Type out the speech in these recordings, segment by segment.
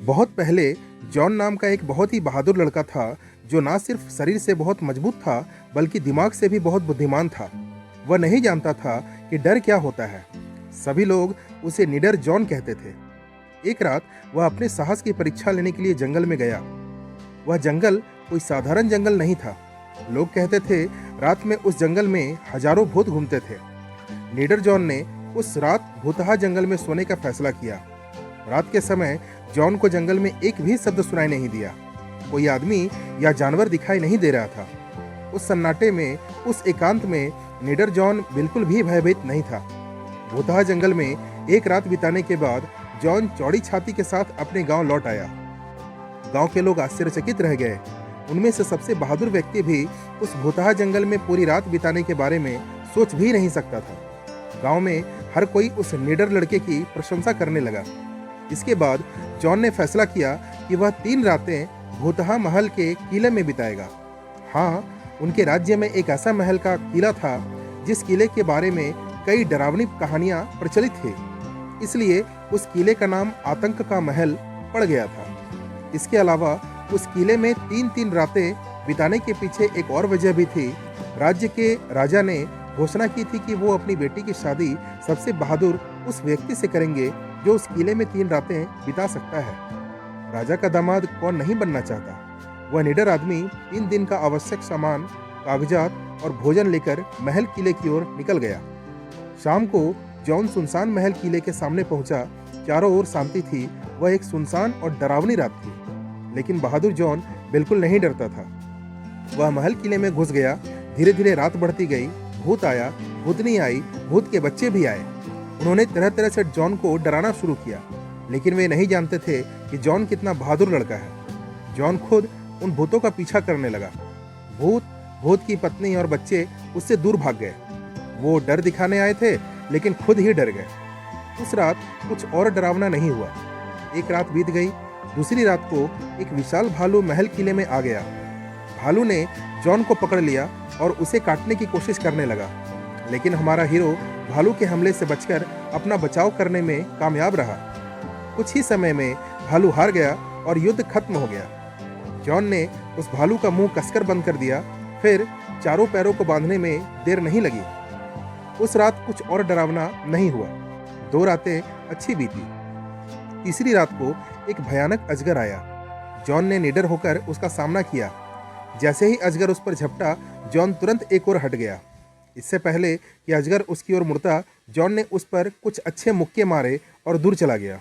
बहुत पहले जॉन नाम का एक बहुत ही बहादुर लड़का था जो ना सिर्फ शरीर से बहुत मजबूत था बल्कि दिमाग से भी बहुत बुद्धिमान था। वह नहीं जानता था कि डर क्या होता है। सभी लोग उसे निडर जॉन कहते थे। एक रात वह अपने साहस की परीक्षा लेने के लिए जंगल में गया। वह जंगल कोई साधारण जंगल नहीं था। लोग कहते थे रात में उस जंगल में हजारों भूत घूमते थे। निडर जॉन ने उस रात भूतहा जंगल में सोने का फैसला किया। रात के समय जॉन को जंगल में एक भी शब्द सुनाई नहीं दिया। कोई आदमी या जानवर दिखाई नहीं दे रहा था। उस सन्नाटे में, उस एकांत में निडर जॉन बिल्कुल भी भयभीत नहीं था। भूतहा जंगल में एक रात बिताने के बाद जॉन चौड़ी छाती के साथ अपने गांव लौट आया। गांव के लोग आश्चर्यचकित रह गए। उनमें से सबसे बहादुर व्यक्ति भी उस भूतहा जंगल में पूरी रात बिताने के बारे में सोच भी नहीं सकता था। गांव में हर कोई उस निडर लड़के की प्रशंसा करने लगा। इसके बाद जॉन ने फैसला किया कि वह 3 रातें भूतहा महल के किले में बिताएगा। हाँ, उनके राज्य में एक ऐसा महल का किला था जिस किले के बारे में कई डरावनी कहानियां प्रचलित थी। इसलिए उस किले का नाम आतंक का महल पड़ गया था। इसके अलावा उस किले में 3-3 रातें बिताने के पीछे एक और वजह भी थी। राज्य के राजा ने घोषणा की थी कि वो अपनी बेटी की शादी सबसे बहादुर उस व्यक्ति से करेंगे जो उस किले में 3 रातें बिता सकता है। राजा का दामाद कौन नहीं बनना चाहता। वह निडर आदमी 3 दिन का आवश्यक सामान, कागजात और भोजन लेकर महल किले की ओर निकल गया। शाम को जॉन सुनसान महल किले के सामने पहुंचा। चारों ओर शांति थी। वह एक सुनसान और डरावनी रात थी, लेकिन बहादुर जॉन बिल्कुल नहीं डरता था। वह महल किले में घुस गया। धीरे धीरे रात बढ़ती गई। भूत आया, भूतनी आई, भूत के बच्चे भी आए। उन्होंने तरह तरह से जॉन को डराना शुरू किया, लेकिन वे नहीं जानते थे कि जॉन कितना बहादुर लड़का है। जॉन खुद उन भूतों का पीछा करने लगा। भूत की पत्नी और बच्चे उससे दूर भाग गए। वो डर दिखाने आए थे, लेकिन खुद ही डर गए। उस रात कुछ और डरावना नहीं हुआ। एक रात बीत गई। दूसरी रात को एक विशाल भालू महल किले में आ गया। भालू ने जॉन को पकड़ लिया और उसे काटने की कोशिश करने लगा, लेकिन हमारा हीरो भालू के हमले से बचकर अपना बचाव करने में कामयाब रहा। कुछ ही समय में भालू हार गया और युद्ध खत्म हो गया। जॉन ने उस भालू का मुंह कसकर बंद कर दिया। फिर चारों पैरों को बांधने में देर नहीं लगी। उस रात कुछ और डरावना नहीं हुआ। 2 रातें अच्छी बीती। तीसरी रात को एक भयानक अजगर आया। जॉन ने निडर होकर उसका सामना किया। जैसे ही अजगर उस पर झपटा, जॉन तुरंत एक ओर हट गया। इससे पहले कि अजगर उसकी ओर मुड़ता, जॉन ने उस पर कुछ अच्छे मुक्के मारे और दूर चला गया।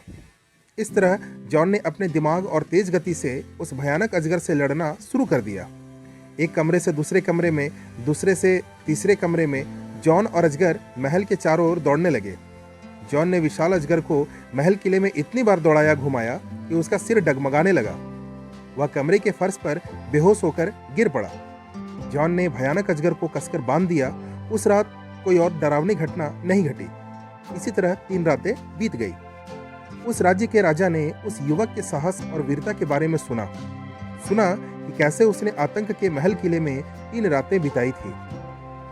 इस तरह जॉन ने अपने दिमाग और तेज गति से उस भयानक अजगर से लड़ना शुरू कर दिया। एक कमरे से दूसरे कमरे में, दूसरे से तीसरे कमरे में जॉन और अजगर महल के चारों ओर दौड़ने लगे। जॉन ने विशाल अजगर को महल किले में इतनी बार दौड़ाया घुमाया कि उसका सिर डगमगाने लगा। वह कमरे के फर्श पर बेहोश होकर गिर पड़ा। जॉन ने भयानक अजगर को कसकर बांध दिया। उस रात कोई और डरावनी घटना नहीं घटी। इसी तरह 3 रातें बीत गई। उस राज्य के राजा ने उस युवक के साहस और वीरता के बारे में सुना कि कैसे उसने आतंक के महल किले में 3 रातें बिताई थी।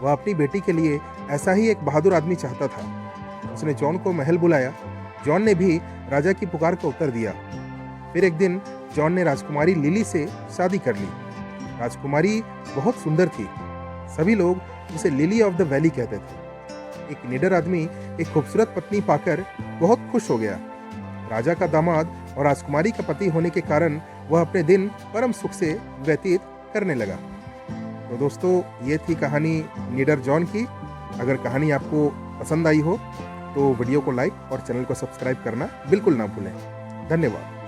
वह अपनी बेटी के लिए ऐसा ही एक बहादुर आदमी चाहता था। उसने जॉन को महल बुलाया। जॉन ने भी राजा की पुकार को उत्तर दिया। फिर एक दिन जॉन ने राजकुमारी लिली से शादी कर ली। राजकुमारी बहुत सुंदर थी। सभी लोग उसे लिली ऑफ द वैली कहते थे। एक निडर आदमी एक खूबसूरत पत्नी पाकर बहुत खुश हो गया। राजा का दामाद और राजकुमारी का पति होने के कारण वह अपने दिन परम सुख से व्यतीत करने लगा। तो दोस्तों, ये थी कहानी निडर जॉन की। अगर कहानी आपको पसंद आई हो तो वीडियो को लाइक और चैनल को सब्सक्राइब करना बिल्कुल ना भूलें। धन्यवाद।